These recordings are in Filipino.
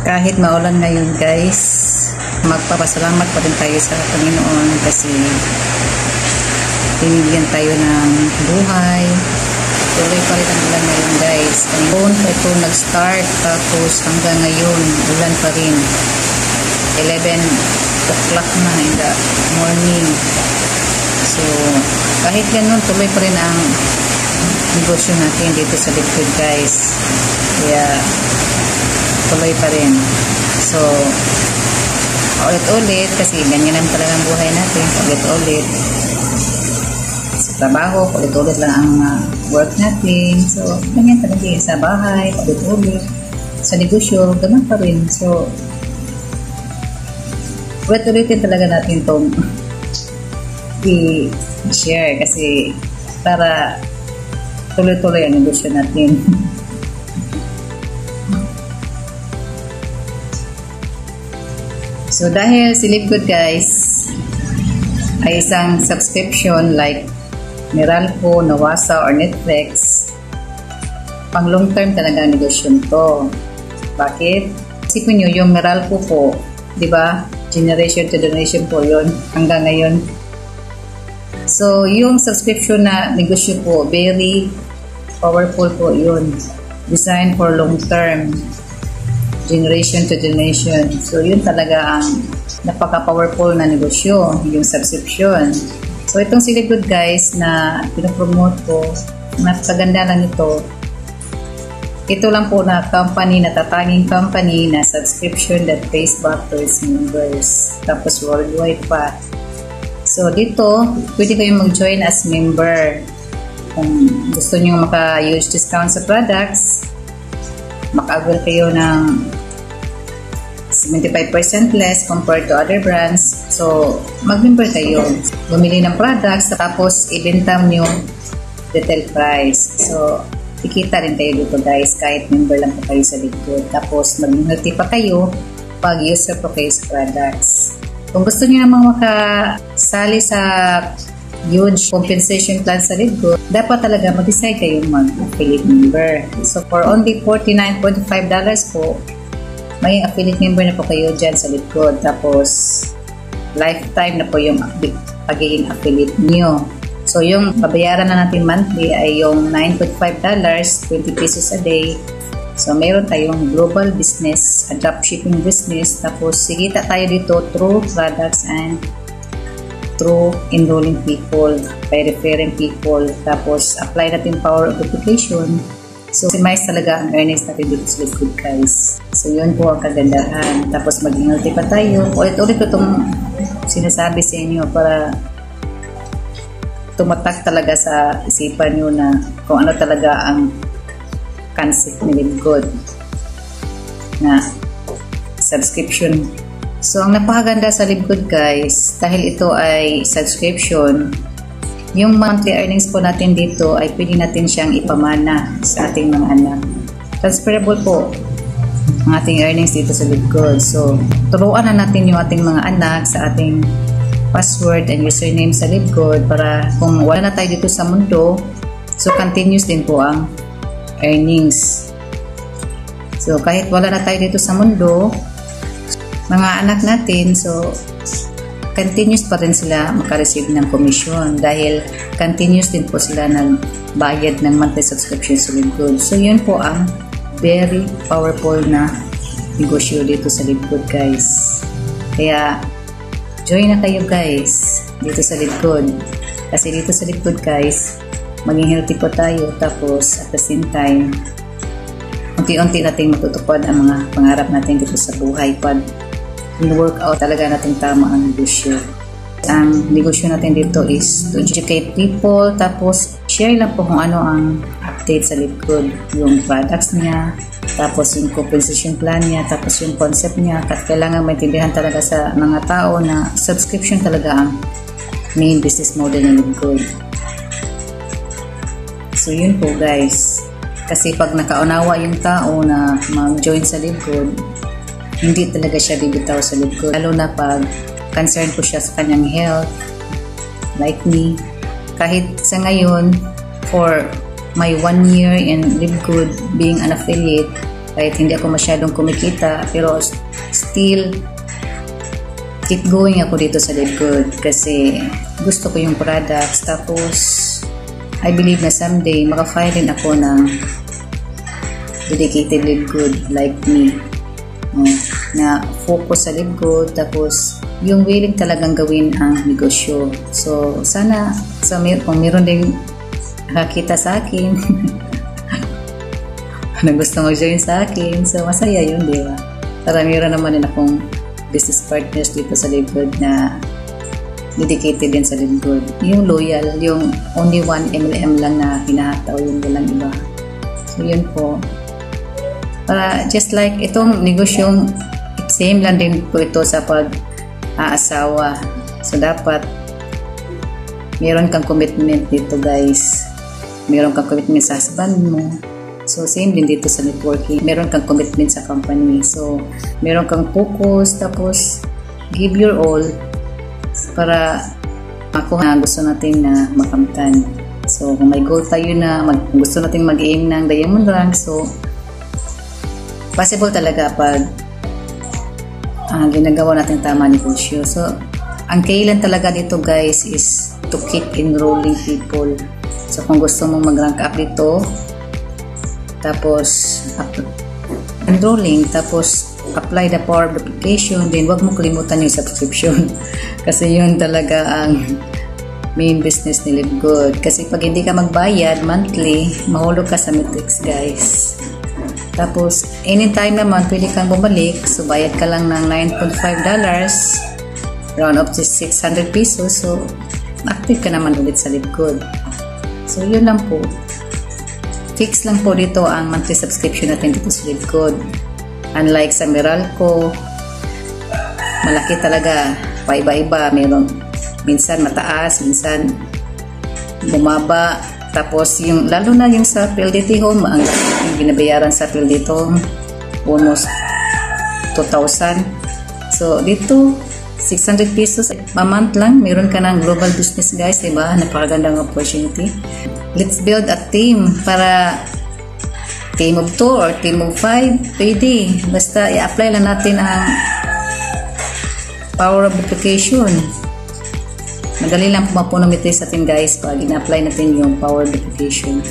Kahit maulan ngayon guys, magpapasalamat pa rin tayo sa Panginoon kasi binigyan tayo ng buhay. Tuloy pa rin ang ulan ngayon guys. Ngayon pa ito nag-start tapos hanggang ngayon ulan pa rin. 11 o'clock na in the morning. So kahit ganun tuloy pa rin ang negosyo natin dito sa Lidcod guys. Kaya tuloy pa rin. So ulit-ulit kasi ganyan naman talaga ang buhay natin. Ulit-ulit sa trabaho, ulit-ulit lang ang work natin. So ganyan talaga sa bahay, ulit-ulit sa negosyo, ganun pa rin. So ulit-ulitin talaga natin itong i-share kasi para tuloy-tuloy ang negosyo natin. So dahil si Lidcod guys ay isang subscription like Meralco, Nawasa or Netflix, pang long term talaga ang negosyo to. Bakit? Isipin nyo yung Meralco po, di ba? Generation to generation po yun hanggang ngayon. So yung subscription na negosyo po, very powerful po yun. Designed for long term, generation to generation. So yun talaga ang napaka-powerful na negosyo, yung subscription. So itong si Lidcod guys na pinopromote ko, napakaganda lang ito. Ito lang po na company, natatanging company na subscription that pays back to its members. Tapos worldwide pa. So dito, pwede kayong mag-join as member. Kung gusto nyo maka-huge discount sa products, maka-avail kayo ng 75% less compared to other brands. So, mag-member kayo. Bumili ng products, tapos ibenta nyo retail price. So, kikita rin kayo dito guys, kahit member lang po kayo sa Lidcod. Tapos, mag-multi pa kayo pag user po kayo sa products. Kung gusto nyo namang makasali sa huge compensation plan sa Lidcod, dapat talaga mag-decide kayong mag-affiliate member. So, for only $49.5 po, may affiliate member na po kayo dyan sa Lidcod. Tapos, lifetime na po yung pagiging affiliate nyo. So, yung babayaran na natin monthly ay yung $9.5, 20 pesos a day. So, meron tayong global business, a dropshipping business. Tapos, sigita tayo dito through products and through enrolling people, by referring people. Tapos, apply natin power of application. So, maximize talaga ang earnings natin dito sa Lidcod guys. So, yun po ang kagandahan. Tapos, mag-multi pa tayo. Ulit-ulit ko itong sinasabi sa inyo para tumatak talaga sa isipan nyo na kung ano talaga ang concept ni Lidcod na subscription. So, ang napakaganda sa Lidcod guys, dahil ito ay subscription, yung monthly earnings po natin dito ay pwede natin siyang ipamana sa ating mga anak. Transferable po ang ating earnings dito sa Lidcod. So, turuan na natin yung ating mga anak sa ating password and username sa Lidcod para kung wala na tayo dito sa mundo, so continuous din po ang earnings. So kahit wala na tayo dito sa mundo, mga anak natin, so continuous pa rin sila makareceive ng commission dahil continuous din po sila nagbayad ng monthly subscription sa Lidcod. So yun po ang very powerful na negosyo dito sa Lidcod guys. Kaya join na kayo guys dito sa Lidcod. Kasi dito sa Lidcod guys, maging healthy po tayo. Tapos at the same time, unti-unti nating matutupad ang mga pangarap natin dito sa buhay pag in-workout talaga natin tama ang negosyo. Ang negosyo natin dito is to educate people. Tapos share lang po kung ano ang update sa Lidcod. Yung products niya, tapos yung compensation plan niya, tapos yung concept niya. Kailangan maintindihan talaga sa mga tao na subscription talaga ang main business model ng Lidcod. So yun po guys. Kasi pag nakaunawa yung tao na mag-join sa Lidcod, hindi talaga siya bibitaw sa Lidcod. Lalo na pag concerned po siya sa kanyang health, like me. Kahit sa ngayon, for my 1 year in Lidcod being an affiliate, kahit hindi ako masyadong kumikita, pero still keep going ako dito sa Live Good kasi gusto ko yung products. Tapos I believe na someday maka-file din ako ng dedicated Live Good like me, na focus sa Live Good, tapos yung willing talagang gawin ang negosyo. So sana kung meron din nakakita sa akin na gusto mag-join sa akin, so masaya yun, di ba? Para meron naman din akong business partners dito sa Live Good na dedicated din sa Live Good. Yung loyal, yung only 1 MLM lang na hinahataw, yung walang iba. So yun po. Para just like itong negosyong, same lang din po ito sa pag-aasawa. So dapat meron kang commitment dito, guys. Meron kang commitment sa husband mo. So, same din dito sa networking. Meron kang commitment sa company. So, meron kang focus, tapos give your all para makuha ang gusto natin na makamtan. So, kung may goal tayo na gusto natin mag-aim ng diamond rank, so, possible talaga pag ginagawa natin tama negosyo. So, ang kailan talaga dito, guys, is to keep enrolling people. So, kung gusto mong mag-rank up dito, tapos enrolling, tapos apply the power of application, then wag mo kalimutan yung subscription kasi yun talaga ang main business ni Live Good. Kasi pag hindi ka magbayad monthly, mahulog ka sa matrix, guys. Tapos anytime naman pwede kang bumalik, so bayad ka lang ng $9.5, round up to 600 pesos, so active ka naman ulit sa Live Good. So yun lang po. Fix lang po dito ang monthly subscription natin dito sa Live Good. Unlike sa Meralco, malaki talaga, paiba-iba. Meron minsan mataas, minsan bumaba. Tapos yung lalo na yung sa PLDT Home, ang binabayaran sa PLDT Home almost 2,000. So dito 600 pesos a month lang, meron ka ng global business, guys, diba? Napakagandang opportunity. Let's build a team para team of 2 or team of 5, pwede. Basta i-apply lang natin ang power of application. Madali lang pumapunometry sa atin, guys, pag ina-apply natin yung power of application.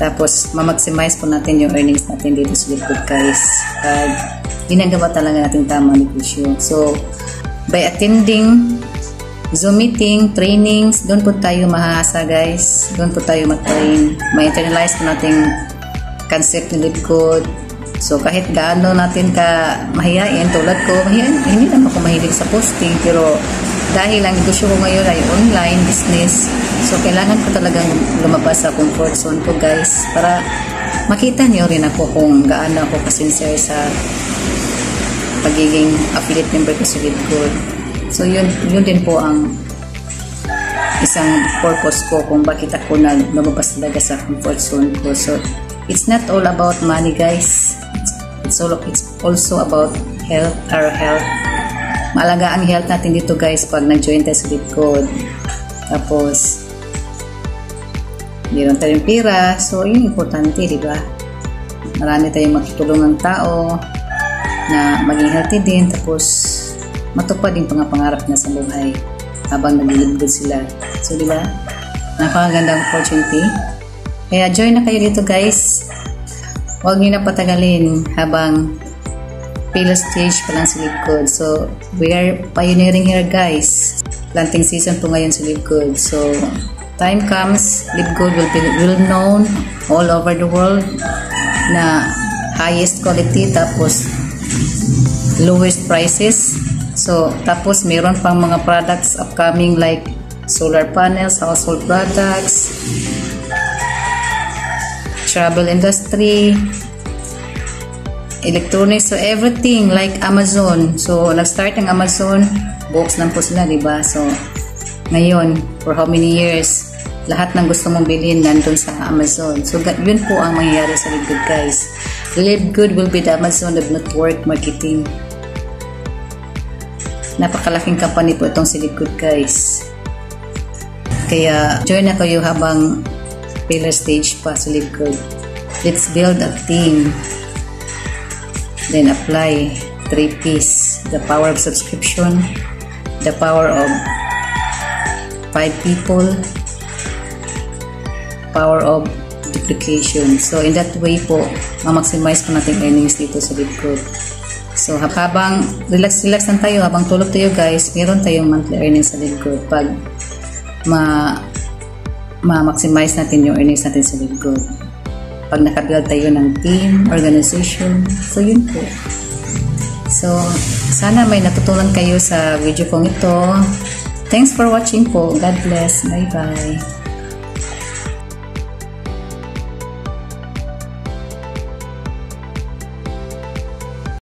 Tapos, ma-maximize po natin yung earnings natin dito sa Live Good, guys. Pag ginagawa talaga natin tama negosyo. So, by attending Zoom meeting, trainings, doon po tayo mahahasa, guys. Doon po tayo mag-train. Ma-internalize po natin concept ni Live Good. So, kahit gaano natin ka mahihain, tulad ko, hindi naman ako mahilig sa posting, pero dahil ang negosyo ko ngayon ay online business, so kailangan ko talagang lumabas sa comfort zone ko, guys, para makita niyo rin ako kung gaano ako kasincere sa pagiging affiliate member ko sa Live Good. So, yun din po ang isang purpose ko kung bakit ako na lumabas talaga sa comfort zone ko. So, it's not all about money, guys. It's also about health, our health. Maalaga ang health natin dito, guys, pag nag-join tayo sa Live Good. Tapos, meron tayong pera. So, yun importante, di ba? Marami tayong matutulungan tao na maging healthy din. Tapos, matupad yung pangarap na sa buhay habang nag-Live Good sila. So, di ba? Napakagandang opportunity. Kaya, join na kayo dito, guys. Huwag nyo na patagalin habang pillar stage pa lang sa Live Good. So, we are pioneering here, guys. Planting season po ngayon sa Live Good. So, time comes, Live Good will be well known all over the world na highest quality, tapos lowest prices. So, tapos meron pang mga products upcoming like solar panels, household products, travel industry, electronics, so everything like Amazon. So, nag-start ang Amazon, books lang po sila, diba? So, ngayon, for how many years, lahat ng gusto mong bilhin nandun sa Amazon. So, yun po ang mangyayari sa Live Good, guys. Live Good will be the Amazon of network marketing. Napakalaking company po itong si Live Good, guys. Kaya, join na kayo habang pillar stage pa sa Live Good. Let's build a team. Then apply 3 P's. The power of subscription, the power of 5 people, power of duplication. So in that way po, ma-maximize po natin earnings dito sa LiveGood. So habang relax lang tayo, habang tulog tayo guys, meron tayong monthly earnings sa LiveGood. Pag ma-maximize natin yung earnings natin sa LiveGood. Pag nakabuild tayo ng team, organization, so yun po. So sana may natutunan kayo sa video kong ito. Thanks for watching po. God bless. Bye-bye.